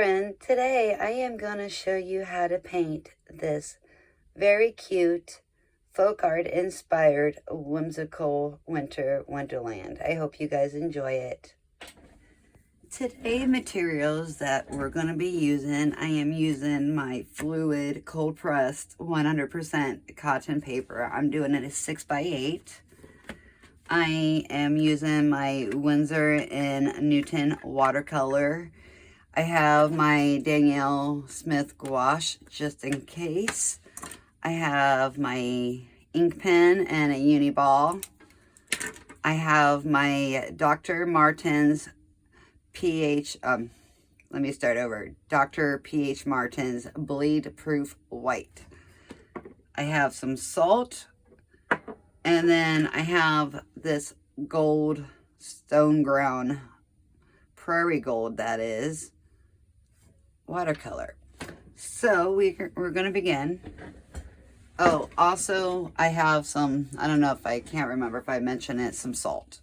friend. Today I am going to show you how to paint this very cute folk art inspired whimsical winter wonderland. I hope you guys enjoy it. Today materials that we're going to be using, I am using my fluid cold pressed 100% cotton paper. I'm doing it as 6x8. I am using my Winsor & Newton watercolor. I have my Danielle Smith gouache just in case. I have my ink pen and a uni ball. I have my Dr. Martens Dr. P.H. Martin's bleed proof white. I have some salt, and then I have this gold stone ground, prairie gold that is, watercolor. So we're going to begin. Oh, also I have some, I don't know if I can't remember if I mentioned it, some salt.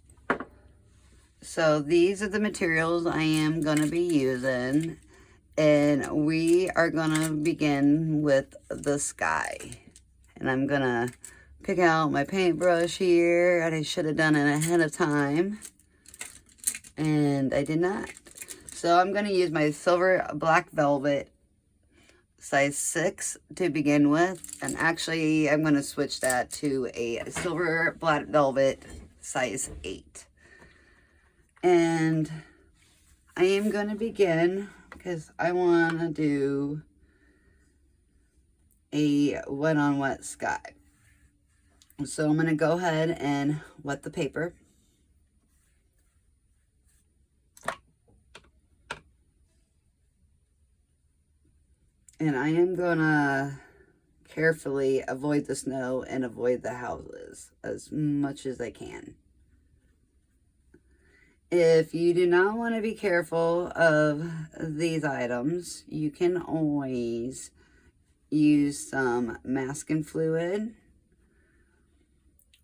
So these are the materials I am going to be using, and we are going to begin with the sky. And I'm going to pick out my paintbrush here, and I should have done it ahead of time, and I did not. So I'm going to use my silver black velvet size 6 to begin with. And actually, I'm going to switch that to a silver black velvet size 8. And I am going to begin because I want to do a wet on wet sky. So I'm going to go ahead and wet the paper. And I am going to carefully avoid the snow and avoid the houses as much as I can. If you do not want to be careful of these items, you can always use some masking fluid,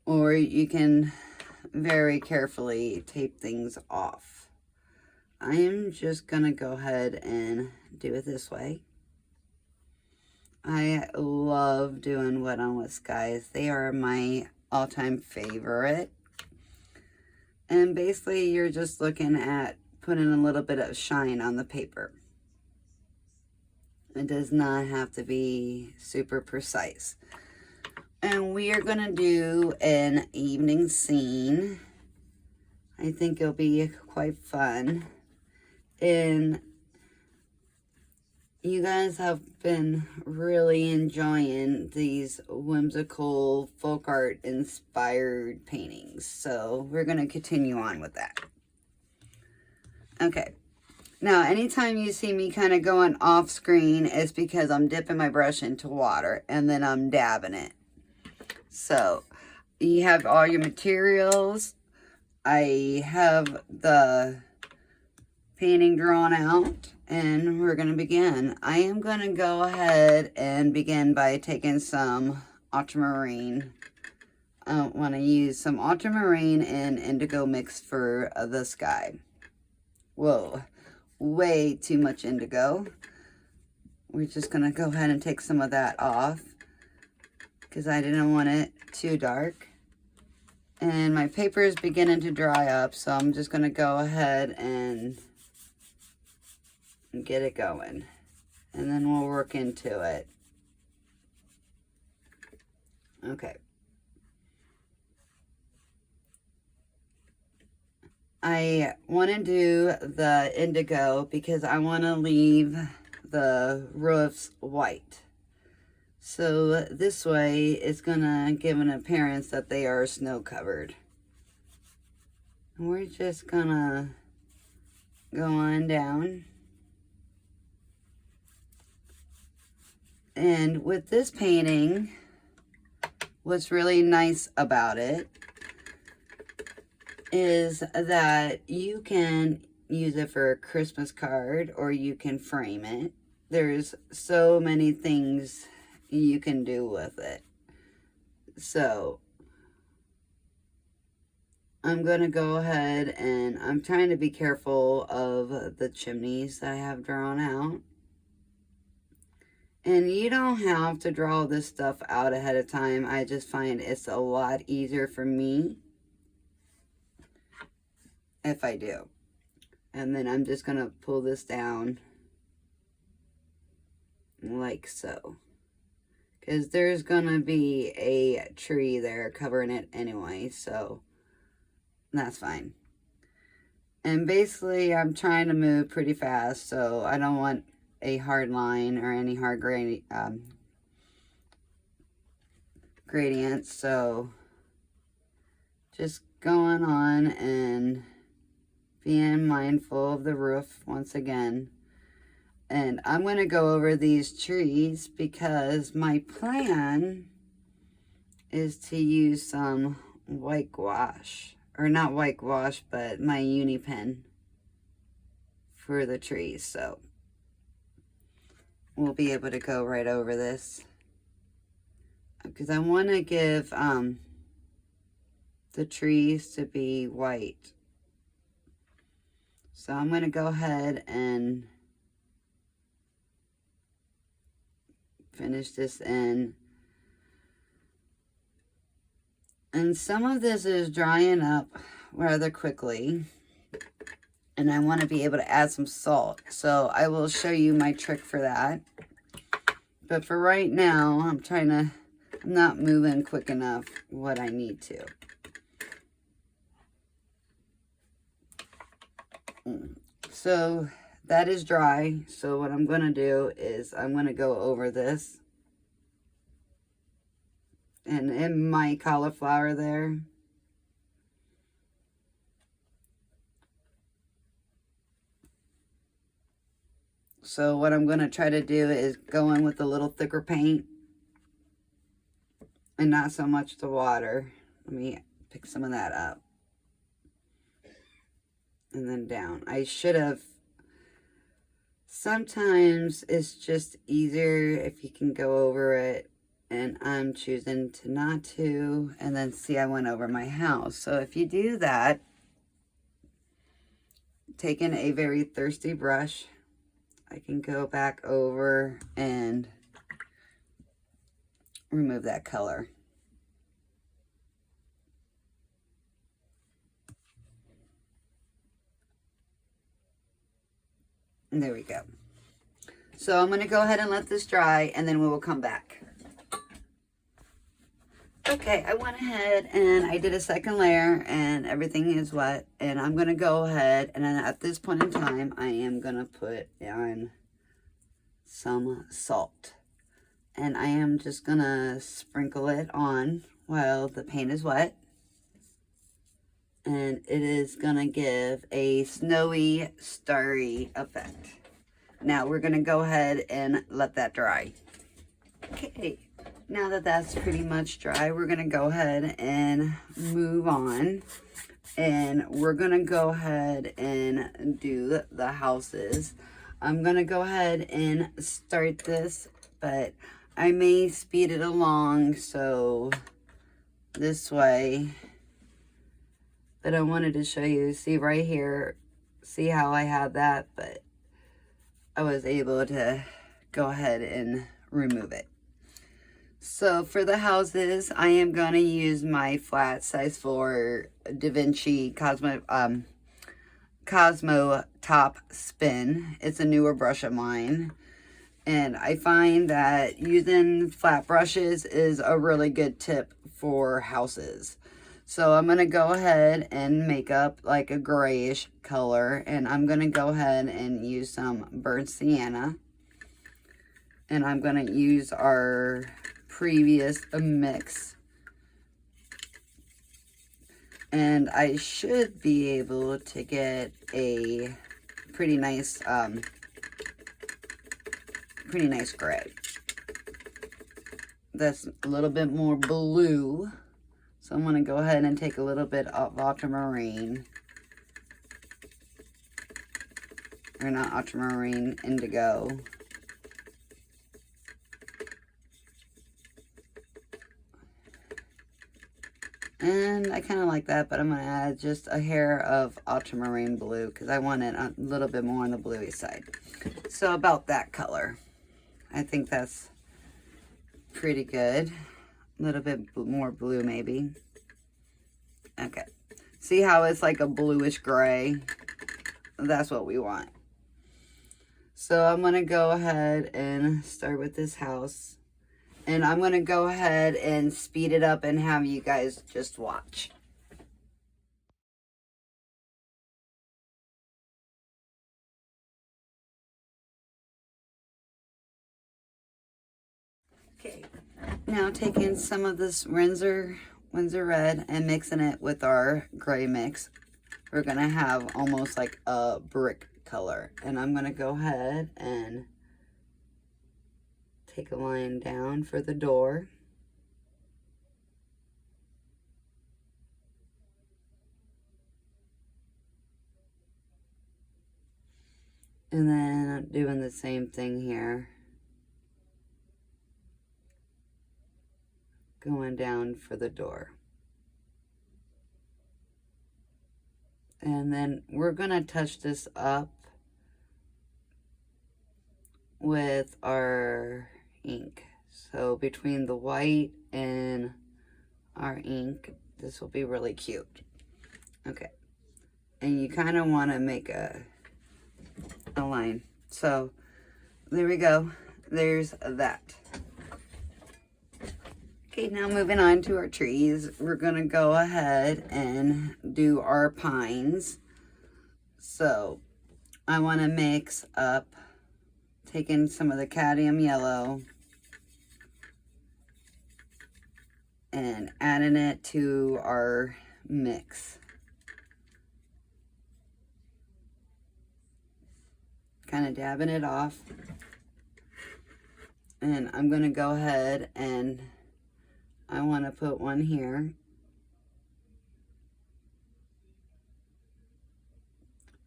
or you can very carefully tape things off. I am just going to go ahead and do it this way. I love doing wet on wet skies. They are my all-time favorite. And basically you're just looking at putting a little bit of shine on the paper. It does not have to be super precise. And we are going to do an evening scene. I think it'll be quite fun. And you guys have been really enjoying these whimsical folk art inspired paintings. So we're going to continue on with that. Okay. Now, anytime you see me kind of going off screen, it's because I'm dipping my brush into water and then I'm dabbing it. So you have all your materials. I have the painting drawn out. And we're going to begin. I am going to go ahead and begin by taking some ultramarine. I want to use some ultramarine and indigo mix for the sky. Whoa, way too much indigo. We're just going to go ahead and take some of that off because I didn't want it too dark. And my paper is beginning to dry up, so I'm just going to go ahead and get it going, and then we'll work into it. Okay. I want to do the indigo because I want to leave the roofs white. So this way it's gonna give an appearance that they are snow covered. And we're just gonna go on down. And with this painting, what's really nice about it is that you can use it for a Christmas card or you can frame it. There's so many things you can do with it. So I'm going to go ahead and I'm trying to be careful of the chimneys that I have drawn out. And you don't have to draw this stuff out ahead of time. I just find it's a lot easier for me if I do. And then I'm just going to pull this down like so. Because there's going to be a tree there covering it anyway, so that's fine. And basically, I'm trying to move pretty fast, so I don't want a hard line or any hard gradients. So just going on and being mindful of the roof once again. And I'm going to go over these trees because my plan is to use some white gouache. Or not white gouache, but my Uni Pen for the trees. So we'll be able to go right over this. Because I want to give the trees to be white. So I'm going to go ahead and finish this in. And some of this is drying up rather quickly. And I want to be able to add some salt. So I will show you my trick for that. But for right now, I'm not moving quick enough what I need to. So that is dry. So what I'm going to do is I'm going to go over this. And in my cauliflower there. So what I'm going to try to do is go in with a little thicker paint. And not so much the water. Let me pick some of that up. And then down. I should have. Sometimes it's just easier if you can go over it. And I'm choosing to not to. And then see, I went over my house. So if you do that, taking a very thirsty brush, I can go back over and remove that color. And there we go. So I'm going to go ahead and let this dry, and then we will come back. Okay, I went ahead and I did a second layer, and everything is wet. And I'm going to go ahead, and then at this point in time, I am going to put on some salt. And I am just going to sprinkle it on while the paint is wet. And it is going to give a snowy, starry effect. Now we're going to go ahead and let that dry. Okay, now that that's pretty much dry, we're going to go ahead and move on. And we're going to go ahead and do the houses. I'm going to go ahead and start this, but I may speed it along so this way. But I wanted to show you, see right here, see how I had that, but I was able to go ahead and remove it. So for the houses, I am going to use my flat size 4 Da Vinci Cosmo Top Spin. It's a newer brush of mine. And I find that using flat brushes is a really good tip for houses. So I'm going to go ahead and make up like a grayish color. And I'm going to go ahead and use some burnt sienna. And I'm going to use our previous mix. And I should be able to get a pretty nice gray. That's a little bit more blue. So I'm going to go ahead and take a little bit of ultramarine. Or not ultramarine, indigo. And I kind of like that, but I'm going to add just a hair of ultramarine blue because I want it a little bit more on the bluey side. So about that color. I think that's pretty good. A little bit more blue maybe. Okay. See how it's like a bluish gray? That's what we want. So I'm going to go ahead and start with this house. And I'm going to go ahead and speed it up and have you guys just watch. Okay, now taking some of this Winsor Red and mixing it with our gray mix. We're going to have almost like a brick color. And I'm going to go ahead and take a line down for the door. And then I'm doing the same thing here. Going down for the door. And then we're going to touch this up with our ink. So between the white and our ink, this will be really cute. Okay. And you kind of want to make a line. So there we go. There's that. Okay, now moving on to our trees. We're going to go ahead and do our pines. So I want to mix up, taking some of the cadmium yellow and adding it to our mix. Kind of dabbing it off. And I'm going to go ahead and I want to put one here.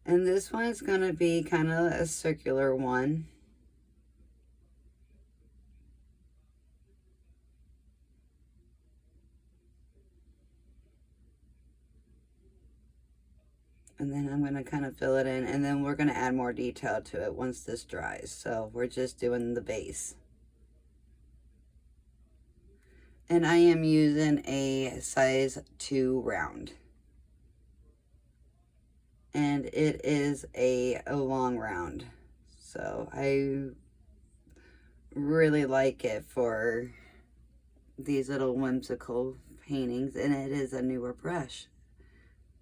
And this one's going to be kind of a circular one. And then I'm going to kind of fill it in, and then we're going to add more detail to it once this dries. So we're just doing the base. And I am using a size 2 round. And it is a long round. So I really like it for these little whimsical paintings, and it is a newer brush.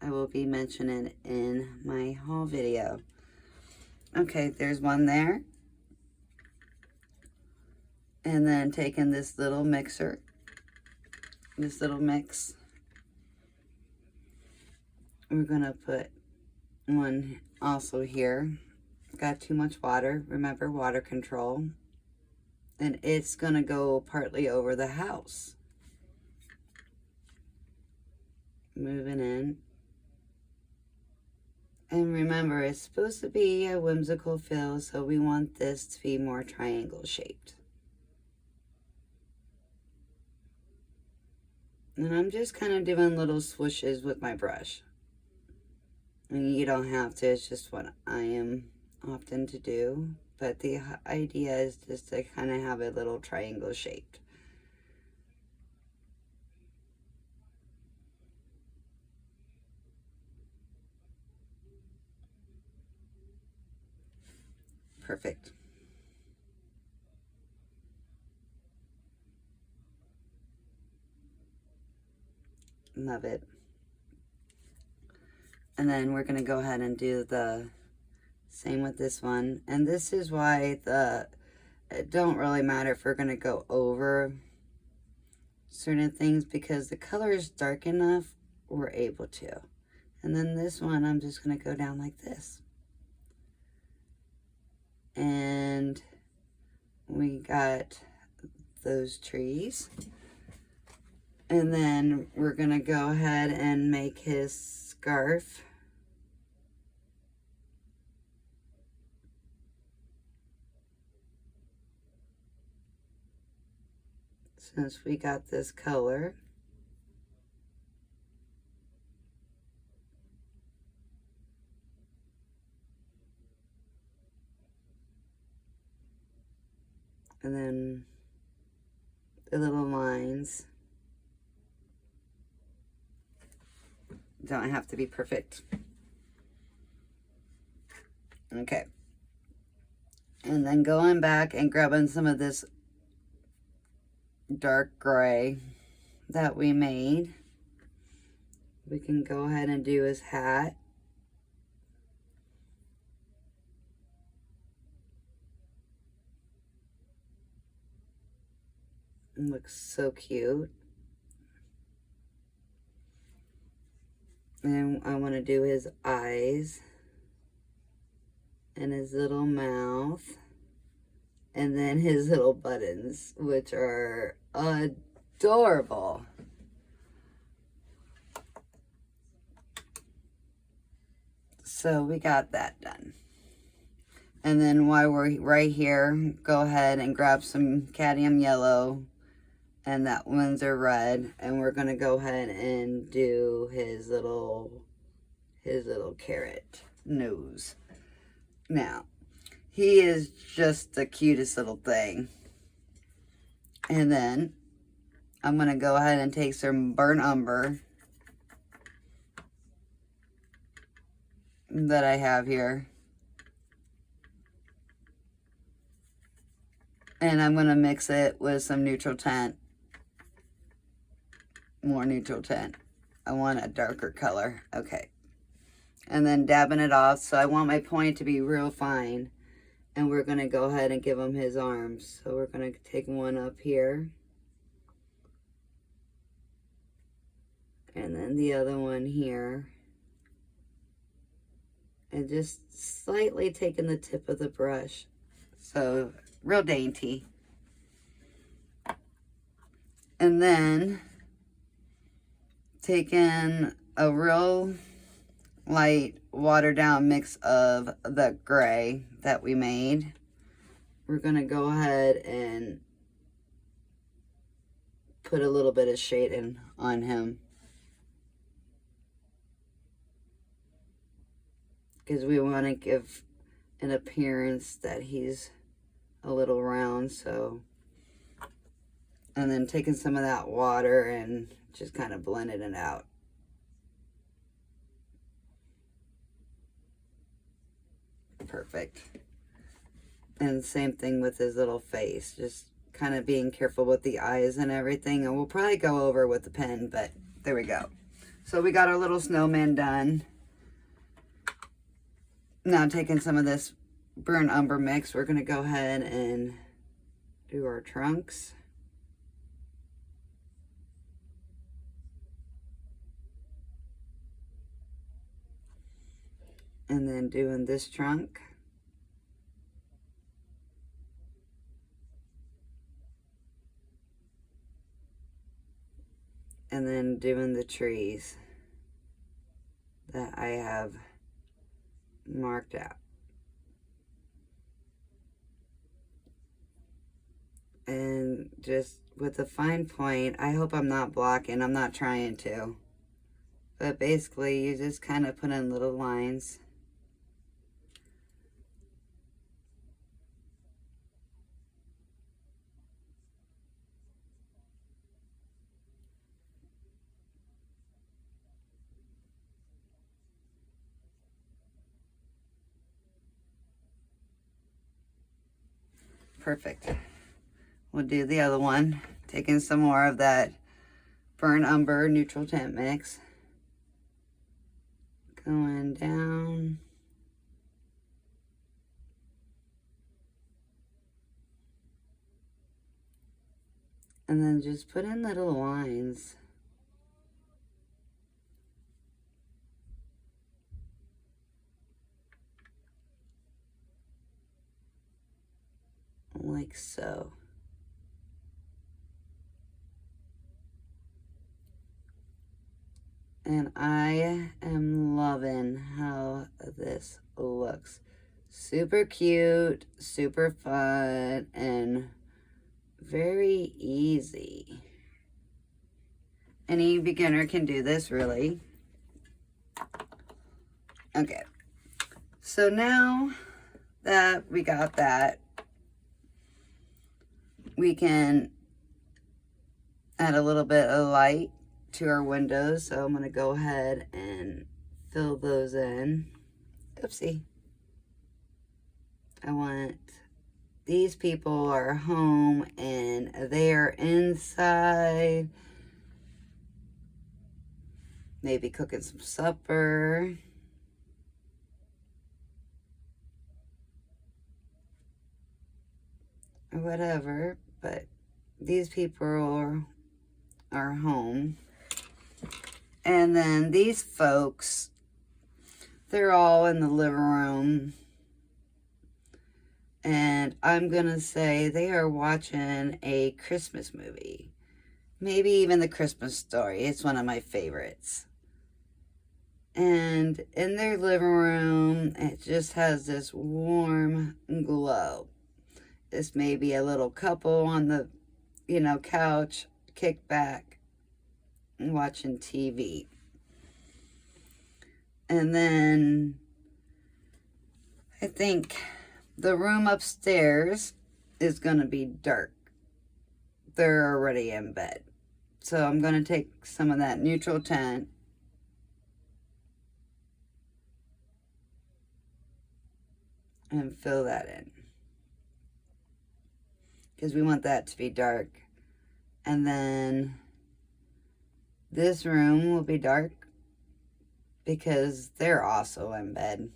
I will be mentioning it in my haul video. Okay, there's one there. And then taking this little mixer, this little mix, we're gonna put one also here. Got too much water, remember water control. And it's gonna go partly over the house. Moving in. And remember, it's supposed to be a whimsical fill, so we want this to be more triangle shaped. And I'm just kind of doing little swooshes with my brush. And you don't have to, it's just what I am often to do. But the idea is just to kind of have a little triangle shaped. Perfect. Love it. And then we're going to go ahead and do the same with this one. And this is why it don't really matter if we're going to go over certain things, because the color is dark enough, we're able to. And then this one, I'm just going to go down like this. And we got those trees. And then we're going to go ahead and make his scarf. Since we got this color. And then the little lines. Don't have to be perfect. Okay. And then going back and grabbing some of this dark gray that we made. We can go ahead and do his hat. It looks so cute. And I want to do his eyes and his little mouth and then his little buttons, which are adorable. So we got that done. And then while we're right here, go ahead and grab some cadmium yellow and that Windsor red, and we're gonna go ahead and do his little carrot nose. Now, he is just the cutest little thing. And then I'm gonna go ahead and take some burnt umber that I have here. And I'm gonna mix it with some neutral tint. More neutral tint. I want a darker color. Okay. And then dabbing it off. So I want my point to be real fine. And we're going to go ahead and give him his arms. So we're going to take one up here. And then the other one here. And just slightly taking the tip of the brush. So real dainty. And then taking a real light watered down mix of the gray that we made. We're going to go ahead and put a little bit of shading on him. Because we want to give an appearance that he's a little round, so. And then taking some of that water and just kind of blending it out. Perfect. And same thing with his little face. Just kind of being careful with the eyes and everything. And we'll probably go over with the pen, but there we go. So we got our little snowman done. Now taking some of this burnt umber mix, we're going to go ahead and do our trunks. And then doing this trunk. And then doing the trees that I have marked out. And just with a fine point, I hope I'm not blocking, I'm not trying to. But basically, you just kind of put in little lines. Perfect. We'll do the other one. Taking some more of that burnt umber neutral tint mix. Going down. And then just put in little lines. Like so. And I am loving how this looks. Super cute, super fun, and very easy. Any beginner can do this, really. Okay. So now that we got that, we can add a little bit of light to our windows. So I'm going to go ahead and fill those in. Oopsie. I want, these people are home and they are inside. Maybe cooking some supper. Or whatever. But these people are home. And then these folks, they're all in the living room. And I'm going to say they are watching a Christmas movie. Maybe even The Christmas Story. It's one of my favorites. And in their living room, it just has this warm glow. This may be a little couple on the, couch, kicked back, and watching TV. And then I think the room upstairs is going to be dark. They're already in bed. So I'm going to take some of that neutral tint and fill that in. Because we want that to be dark. And then this room will be dark because they're also in bed.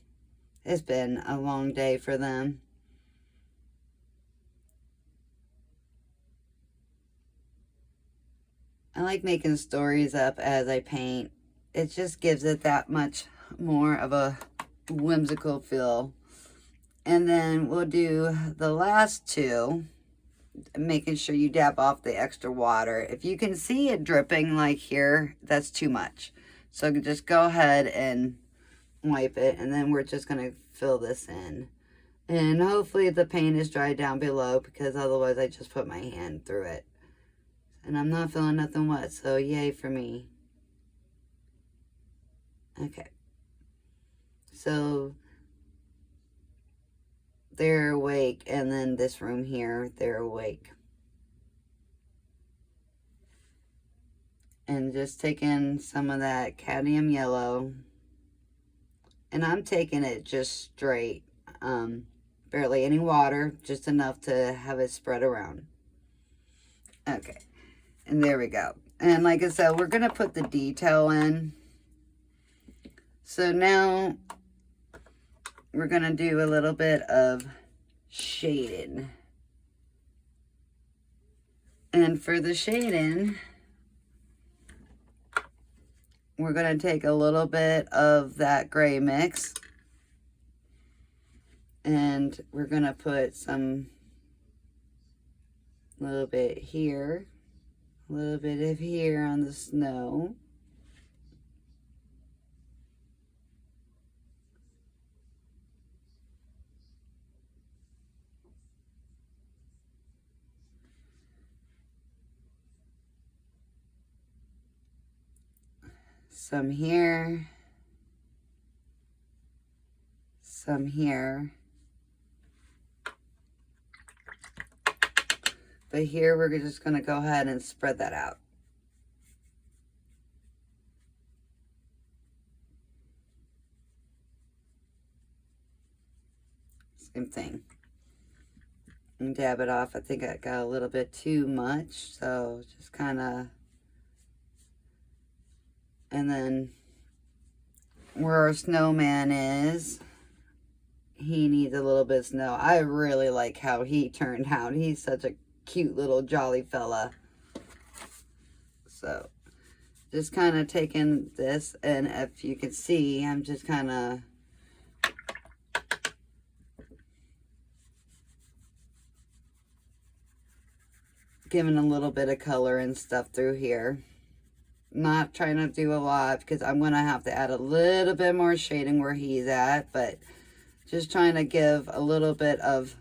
It's been a long day for them. I like making stories up as I paint. It just gives it that much more of a whimsical feel. And then we'll do the last two, making sure you dab off the extra water. If you can see it dripping like here, that's too much. So just go ahead and wipe it, and then we're just going to fill this in. And hopefully the paint is dried down below, because otherwise I just put my hand through it. And I'm not feeling nothing wet, so yay for me. Okay. So they're awake, and then this room here, they're awake. And just taking some of that cadmium yellow, and I'm taking it just straight, barely any water, just enough to have it spread around. Okay, and there we go. And like I said, we're going to put the detail in. So now we're going to do a little bit of shading. And for the shading, we're going to take a little bit of that gray mix, and we're going to put some, a little bit here, a little bit of here on the snow. Some here, some here. But here we're just going to go ahead and spread that out. Same thing. And dab it off. I think I got a little bit too much, so just kind of. And then where our snowman is, he needs a little bit of snow. I really like how he turned out. He's such a cute little jolly fella. So just kind of taking this, and if you can see, I'm just kind of giving a little bit of color and stuff through here. Not trying to do a lot, because I'm going to have to add a little bit more shading where he's at, but just trying to give a little bit of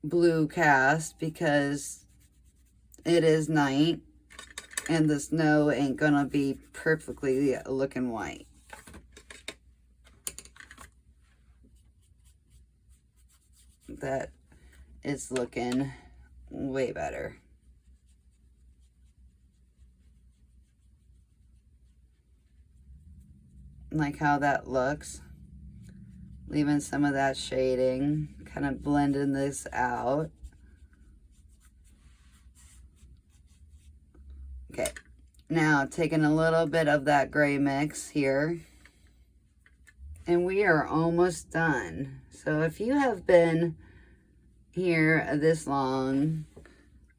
blue cast, because it is night and the snow ain't going to be perfectly looking white. That is looking way better. Like how that looks. Leaving some of that shading, kind of blending this out. Okay, now taking a little bit of that gray mix here. And we are almost done. So if you have been here this long,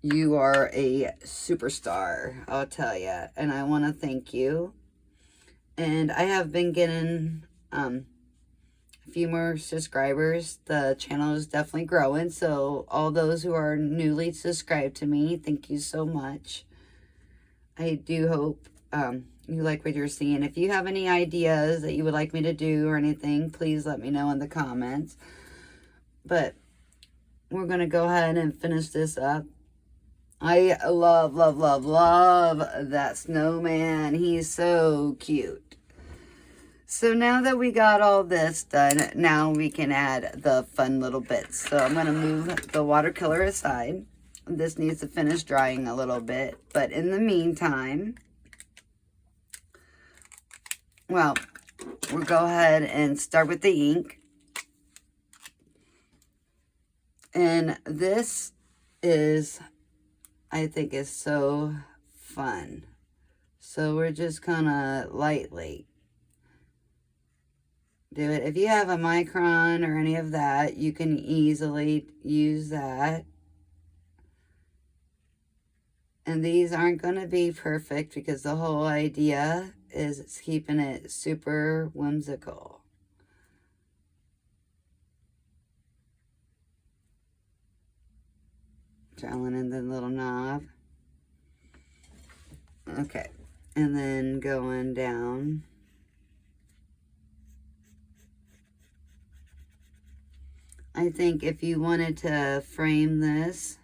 you are a superstar, I'll tell you. And I want to thank you. And I have been getting a few more subscribers. The channel is definitely growing. So all those who are newly subscribed to me, thank you so much. I do hope you like what you're seeing. If you have any ideas that you would like me to do or anything, please let me know in the comments. But we're going to go ahead and finish this up. I love, love, love, love that snowman. He's so cute. So now that we got all this done, now we can add the fun little bits. So I'm going to move the watercolor aside. This needs to finish drying a little bit. But in the meantime, well, we'll go ahead and start with the ink. And this is, I think, is so fun. So we're just kind of lightly do it. If you have a micron or any of that, you can easily use that. And these aren't going to be perfect because the whole idea is keeping it super whimsical. Drilling in the little knob. Okay. And then going down. I think if you wanted to frame this,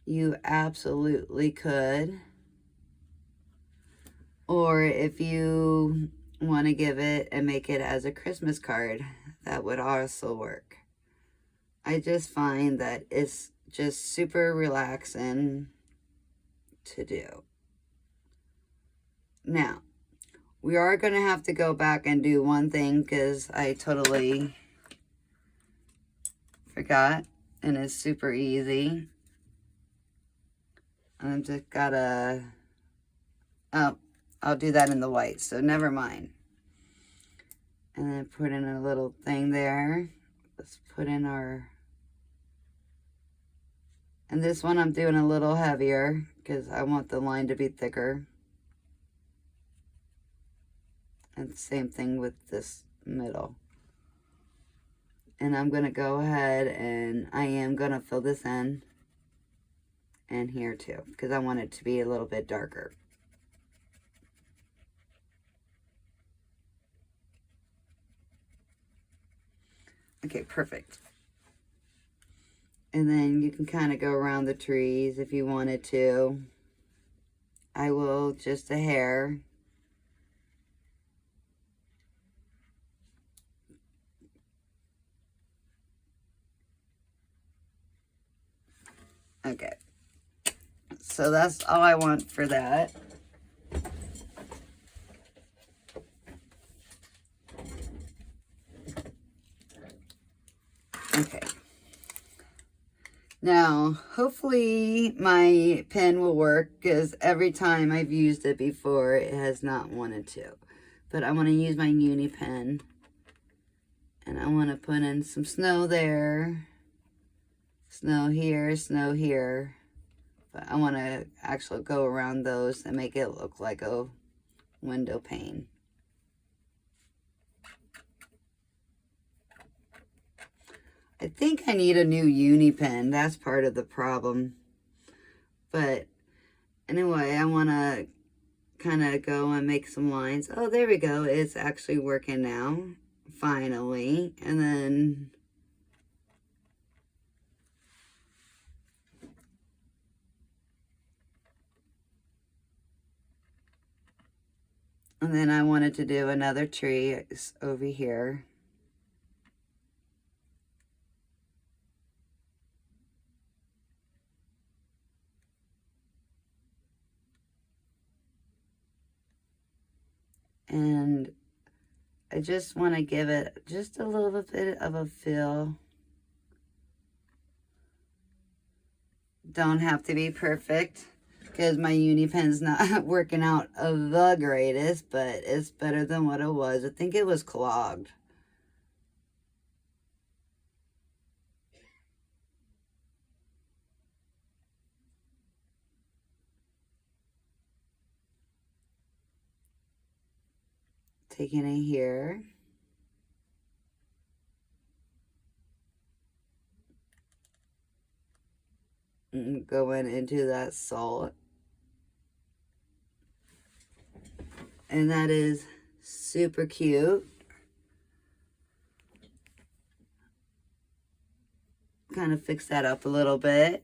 you absolutely could. Or if you want to give it and make it as a Christmas card, that would also work. I just find that it's just super relaxing to do. Now, we are going to have to go back and do one thing because I totally forgot, and it's super easy. I'm just gotta, oh, I'll do that in the white, so never mind. And then put in a little thing there. Let's put in our, and this one I'm doing a little heavier because I want the line to be thicker. And same thing with this middle. And I'm going to go ahead and I am going to fill this in. And here too. Because I want it to be a little bit darker. Okay, perfect. And then you can kind of go around the trees if you wanted to. I will just a hair. Okay, so that's all I want for that. Okay. Now, hopefully my pen will work because every time I've used it before, it has not wanted to. But I want to use my Uni Pen. And I want to put in some snow there. Snow here, but I want to actually go around those and make it look like a window pane. I think I need a new Uni Pen. That's part of the problem. But anyway, I want to kind of go and make some lines. Oh, there we go. It's actually working now. Finally. And then I wanted to do another tree over here. And I just want to give it just a little bit of a feel. Don't have to be perfect, because my Uni Pen's not working out the greatest, but it's better than what it was. I think it was clogged. Taking it here. And going into that salt. And that is super cute. Kind of fix that up a little bit.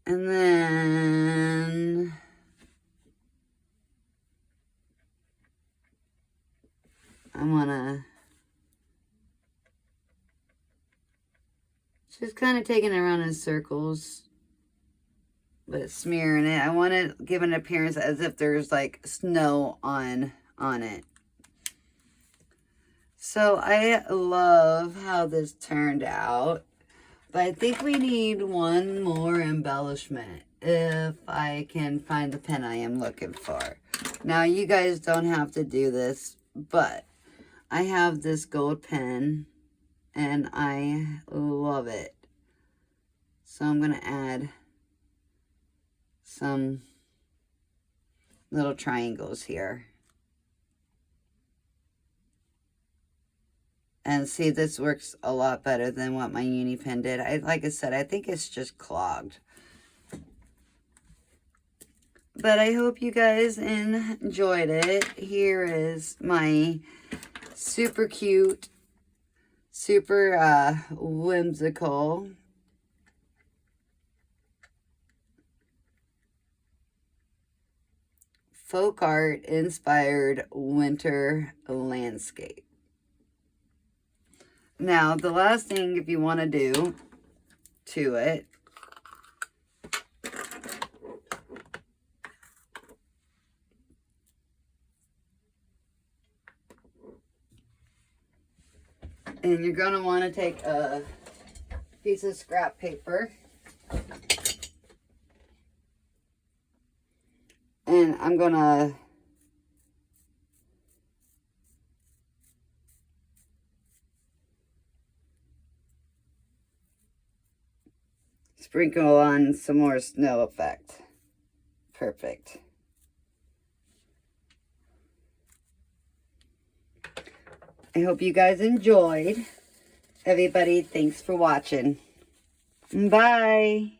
And then I want to just kind of taking it around in circles, but smearing it. I want to give an appearance as if there's like snow on it. So I love how this turned out, but I think we need one more embellishment if I can find the pen I am looking for. Now, you guys don't have to do this, but I have this gold pen and I love it. So I'm going to add some little triangles here. And see, this works a lot better than what my Uni Pen did. Like I said, I think it's just clogged. But I hope you guys enjoyed it. Here is my super cute, super whimsical folk art inspired winter landscape. Now, the last thing, if you want to do to it, and you're going to want to take a piece of scrap paper, and I'm going to sprinkle on some more snow effect. Perfect. I hope you guys enjoyed. Everybody, thanks for watching. Bye.